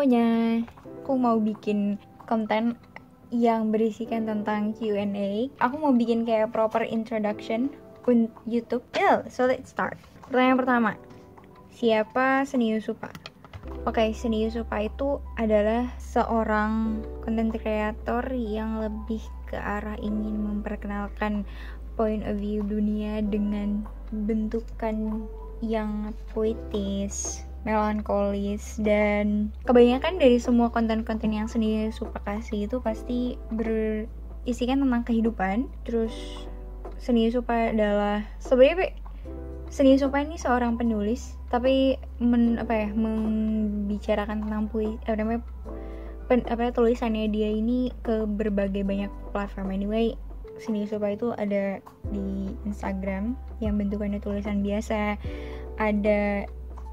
semuanya, aku mau bikin konten yang berisikan tentang Q&A. Aku mau bikin kayak proper introduction untuk YouTube. So let's start. Pertanyaan pertama, siapa Seni Yusufa? Oke, Seni Yusufa itu adalah seorang content creator yang lebih ke arah ingin memperkenalkan point of view dunia dengan bentukan yang puitis, melankolis, dan kebanyakan dari semua konten-konten yang Seni Yusufa kasih itu pasti berisikan tentang kehidupan. Terus Seni Yusufa adalah sebenarnya Seni Yusufa ini seorang penulis, tapi membicarakan tentang tulisannya dia ini ke berbagai banyak platform. Anyway, Seni Yusufa itu ada di Instagram yang bentukannya tulisan biasa, ada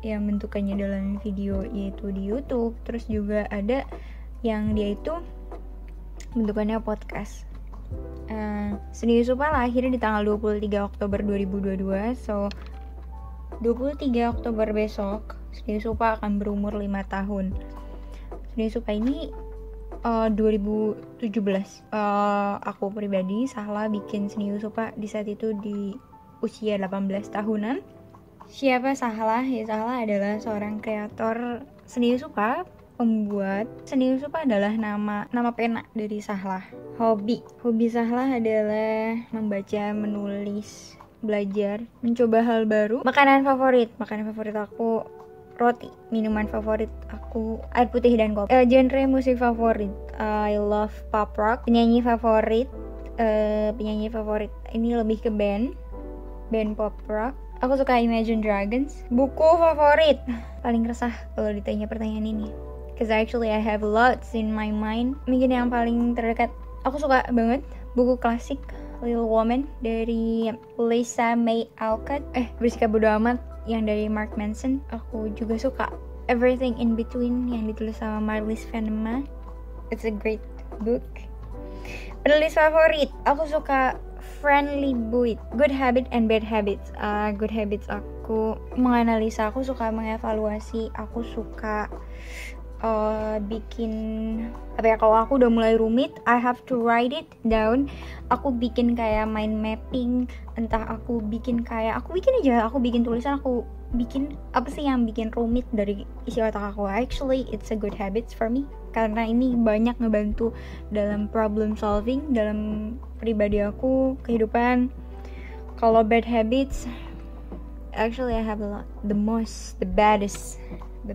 yang bentukannya dalam video yaitu di YouTube, terus juga ada yang dia itu bentukannya podcast. Seni Yusufa lahir di tanggal 23 Oktober 2022. So 23 Oktober besok Seni Yusufa akan berumur 5 tahun. Seni Yusufa ini 2017 aku pribadi Sahla bikin Seni Yusufa di saat itu di usia 18 tahunan. Siapa Sahla? Ya, Sahla adalah seorang kreator Seni Yusufa, pembuat. Seni Yusufa adalah nama pena dari Sahla. Hobi Sahla adalah membaca, menulis, belajar, mencoba hal baru. Makanan favorit aku roti. Minuman favorit aku air putih dan kopi. Genre musik favorit, I love pop rock. Penyanyi favorit ini lebih ke band pop rock. Aku suka Imagine Dragons. Buku favorit, paling resah kalau ditanya pertanyaan ini, cause actually I have lots in my mind. Mungkin yang paling terdekat, aku suka banget buku klasik Little Woman dari Lisa May Alcott. Bersikap Bodo Amat yang dari Mark Manson. Aku juga suka Everything in Between yang ditulis sama Marlis Venema. It's a great book. Penulis favorit, aku suka Friendly Buit, Good Habit and Bad Habits. Good Habits aku menganalisa, aku suka mengevaluasi, aku suka bikin kalau aku udah mulai rumit, I have to write it down. Aku bikin kayak mind mapping, entah aku bikin tulisan, aku bikin apa sih yang bikin rumit dari isi otak aku. Actually it's a good habits for me, karena ini banyak ngebantu dalam problem solving dalam pribadi aku, kehidupan. Kalau bad habits, actually I have a lot. The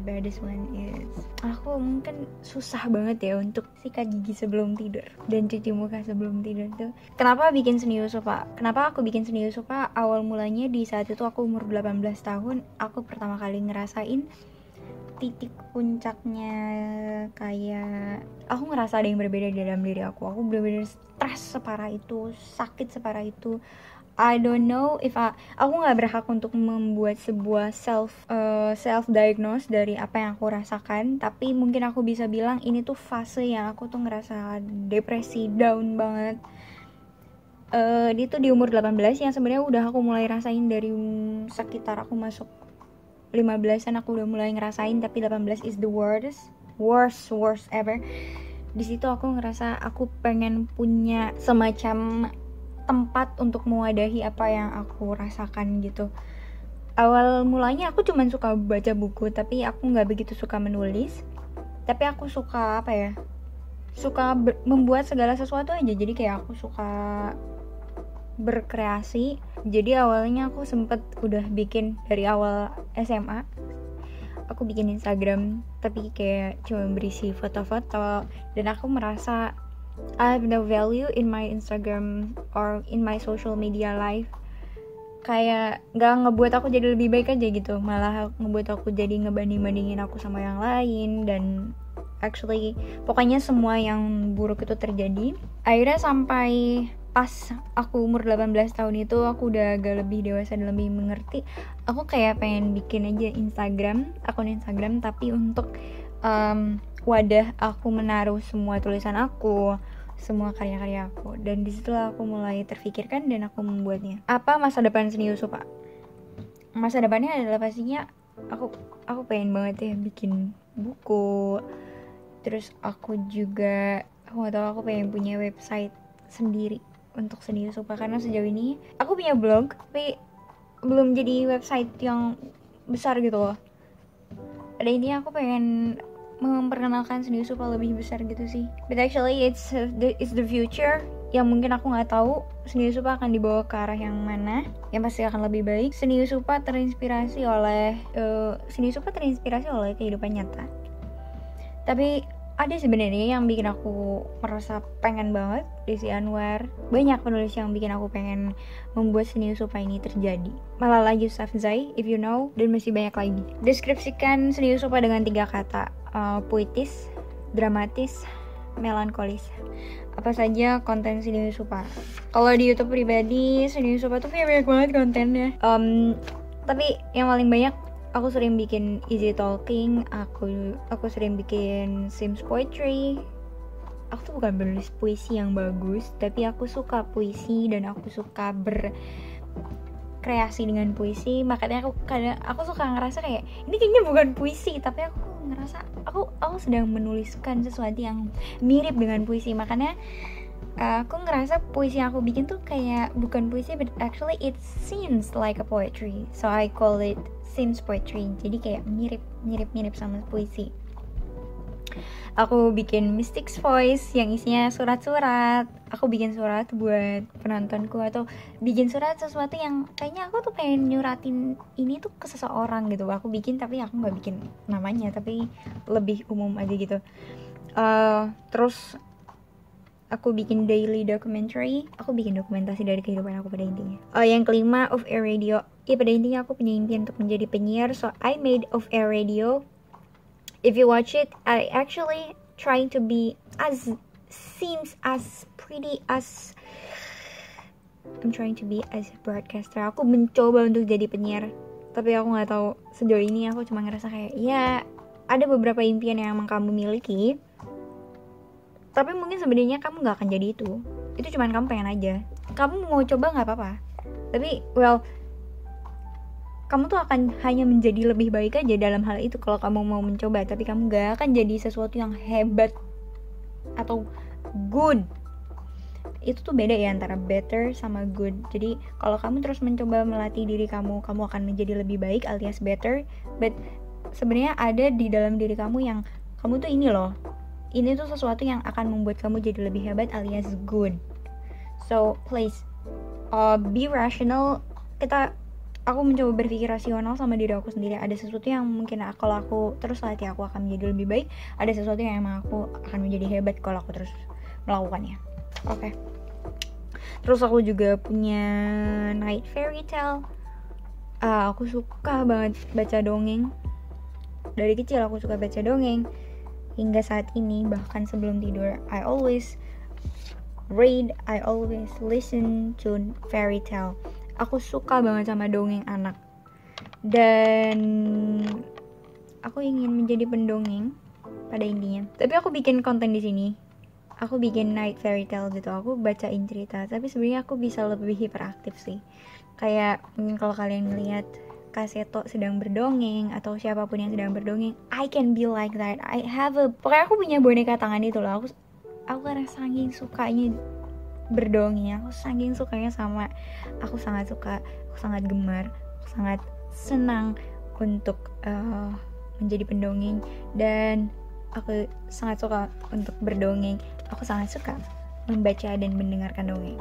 baddest one is, aku mungkin susah banget ya untuk sikat gigi sebelum tidur dan cuci muka sebelum tidur tuh. Kenapa bikin Seni Yusufa? Kenapa aku bikin Seni Yusufa? Awal mulanya di saat itu aku umur 18 tahun, aku pertama kali ngerasain titik puncaknya, kayak aku ngerasa ada yang berbeda di dalam diri aku. Aku benar-benar stres separah itu, sakit separah itu. I don't know if aku nggak berhak untuk membuat sebuah self diagnose dari apa yang aku rasakan, tapi mungkin aku bisa bilang ini tuh fase yang aku tuh ngerasa depresi, down banget. Itu di umur 18 yang sebenarnya udah aku mulai rasain dari sekitar aku masuk 15-an aku udah mulai ngerasain, tapi 18 is the worst ever. Di situ aku ngerasa aku pengen punya semacam tempat untuk mewadahi apa yang aku rasakan gitu. Awal mulanya aku cuma suka baca buku, tapi aku nggak begitu suka menulis. Tapi aku suka membuat segala sesuatu aja. Jadi kayak aku suka berkreasi. Jadi awalnya aku sempet udah bikin dari awal SMA. Aku bikin Instagram, tapi kayak cuma berisi foto-foto, dan aku merasa I have no value in my Instagram or in my social media life. Kayak gak ngebuat aku jadi lebih baik aja gitu, malah ngebuat aku jadi ngebanding-bandingin aku sama yang lain. Dan actually pokoknya semua yang buruk itu terjadi. Akhirnya sampai pas aku umur 18 tahun itu, aku udah agak lebih dewasa dan lebih mengerti. Aku kayak pengen bikin aja akun Instagram, tapi untuk wadah aku menaruh semua tulisan aku, semua karya-karya aku. Dan disitulah aku mulai terfikirkan dan aku membuatnya. Apa masa depan Seni Yusufa? Masa depannya adalah pastinya aku pengen banget ya bikin buku, Terus aku nggak tahu, aku pengen punya website sendiri untuk Seni Yusufa, karena sejauh ini aku punya blog tapi belum jadi website yang besar gitu loh. Pada intinya aku pengen memperkenalkan Seni Yusufa lebih besar gitu sih. But actually it's the future yang mungkin aku nggak tahu Seni Yusufa akan dibawa ke arah yang mana, yang pasti akan lebih baik. Seni Yusufa terinspirasi oleh kehidupan nyata. Tapi ada sebenarnya yang bikin aku merasa pengen banget, Desi Anwar. Banyak penulis yang bikin aku pengen membuat Seni Yusufa ini terjadi. Malala Yousafzai, if you know, dan masih banyak lagi. Deskripsikan Seni Yusufa dengan 3 kata, puitis, dramatis, melankolis. Apa saja konten Seni Yusufa? Kalau di YouTube pribadi, Seni Yusufa tuh punya banyak banget kontennya. Tapi yang paling banyak, aku sering bikin easy talking, aku sering bikin Sims poetry. Aku tuh bukan penulis puisi yang bagus, tapi aku suka puisi dan aku suka berkreasi dengan puisi. Makanya aku suka ngerasa kayak ini kayaknya bukan puisi, tapi aku ngerasa aku sedang menuliskan sesuatu yang mirip dengan puisi. Makanya aku ngerasa puisi yang aku bikin tuh kayak bukan puisi, but actually it seems like a poetry, so I call it Sims poetry. Jadi kayak mirip sama puisi. Aku bikin Mystics Voice yang isinya surat-surat. Aku bikin surat buat penontonku, atau bikin surat sesuatu yang kayaknya aku tuh pengen nyuratin ini tuh ke seseorang gitu. Aku bikin tapi aku nggak bikin namanya, tapi lebih umum aja gitu. Terus aku bikin daily documentary. Aku bikin dokumentasi dari kehidupan aku pada intinya. Yang kelima, Off Air Radio. Pada intinya aku punya impian untuk menjadi penyiar, so I made Off Air Radio. If you watch it, I actually trying to be seems as pretty as I'm trying to be as a broadcaster. Aku mencoba untuk jadi penyiar, tapi aku nggak tahu, sejauh ini aku cuma ngerasa kayak ya ada beberapa impian yang emang kamu miliki, tapi mungkin sebenarnya kamu nggak akan jadi itu cuman kamu pengen aja. Kamu mau coba nggak apa-apa, tapi kamu tuh akan hanya menjadi lebih baik aja dalam hal itu kalau kamu mau mencoba, tapi kamu gak akan jadi sesuatu yang hebat atau good. Itu tuh beda ya antara better sama good. Jadi kalau kamu terus mencoba melatih diri kamu akan menjadi lebih baik alias better. But sebenarnya ada di dalam diri kamu yang kamu tuh ini loh, ini tuh sesuatu yang akan membuat kamu jadi lebih hebat alias good. So please be rational. Aku mencoba berpikir rasional sama diri aku sendiri. Ada sesuatu yang mungkin kalau aku terus latih aku akan menjadi lebih baik. Ada sesuatu yang emang aku akan menjadi hebat kalau aku terus melakukannya. Oke. Terus aku juga punya Night Fairy Tale. Aku suka banget baca dongeng. Dari kecil aku suka baca dongeng. Hingga saat ini, bahkan sebelum tidur, I always read, I always listen to fairy tale. Aku suka banget sama dongeng anak. Dan aku ingin menjadi pendongeng pada intinya. Tapi aku bikin konten di sini. Aku bikin night fairy tale gitu. Aku bacain cerita. Tapi sebenarnya aku bisa lebih hiperaktif sih. Kayak mungkin kalau kalian ngeliat Kaseto sedang berdongeng atau siapapun yang sedang berdongeng, I can be like that. Pokoknya aku punya boneka tangan itu loh. Aku karena saking sukanya berdongeng, aku saking sukanya sama, aku sangat suka, aku sangat gemar, aku sangat senang untuk menjadi pendongeng, dan aku sangat suka untuk berdongeng. Aku sangat suka membaca dan mendengarkan dongeng.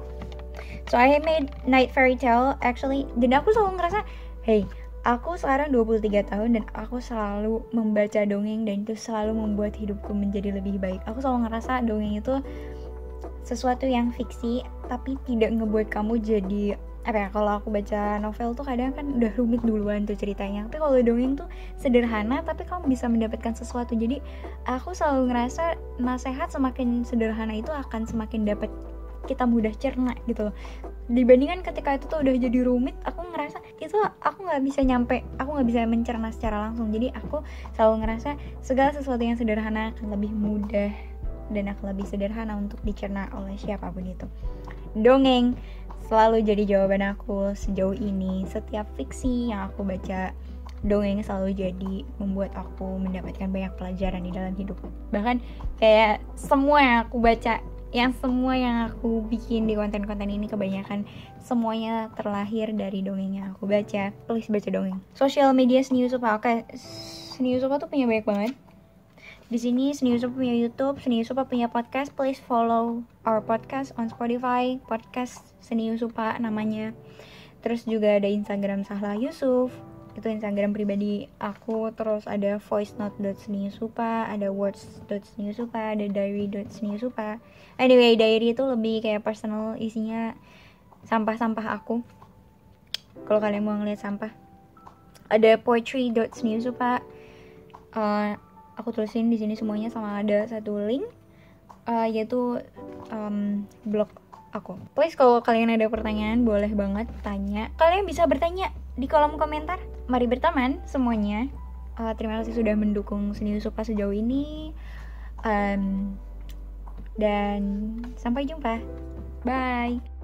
So I made Night Fairy Tale actually, dan aku selalu ngerasa, hey, aku sekarang 23 tahun dan aku selalu membaca dongeng, dan itu selalu membuat hidupku menjadi lebih baik. Aku selalu ngerasa dongeng itu sesuatu yang fiksi tapi tidak ngebuat kamu jadi kalau aku baca novel tuh kadang kan udah rumit duluan tuh ceritanya, tapi kalau dongeng tuh sederhana tapi kamu bisa mendapatkan sesuatu. Jadi aku selalu ngerasa nasihat semakin sederhana itu akan semakin dapat kita mudah cerna gitu loh, dibandingkan ketika itu tuh udah jadi rumit. Aku ngerasa itu aku nggak bisa mencerna secara langsung. Jadi aku selalu ngerasa segala sesuatu yang sederhana akan lebih mudah dan akan lebih sederhana untuk dicerna oleh siapapun itu. Dongeng selalu jadi jawaban aku sejauh ini. Setiap fiksi yang aku baca, dongeng selalu jadi membuat aku mendapatkan banyak pelajaran di dalam hidup. Bahkan kayak semua yang aku bikin di konten-konten ini kebanyakan semuanya terlahir dari dongeng yang aku baca. Please baca dongeng. Social media Seni Yusufa. Oke, Seni Yusufa tuh punya banyak banget. Di sini Seni Yusufa punya YouTube, Seni Yusufa punya podcast. Please follow our podcast on Spotify, podcast Seni Yusufa namanya. Terus juga ada Instagram Sahla Yusuf, itu Instagram pribadi aku. Terus ada voicenote.seniyusupa, ada words.seniyusupa, ada diary.seniyusupa. Anyway, diary itu lebih kayak personal, isinya sampah-sampah aku. Kalau kalian mau ngeliat sampah. Ada poetry.seniyusupa. Aku tulisin di sini semuanya, sama ada satu link yaitu blog aku. Please kalau kalian ada pertanyaan boleh banget tanya. Kalian bisa bertanya di kolom komentar. Mari berteman semuanya. Terima kasih sudah mendukung Seni Yusufa sejauh ini. Dan sampai jumpa. Bye.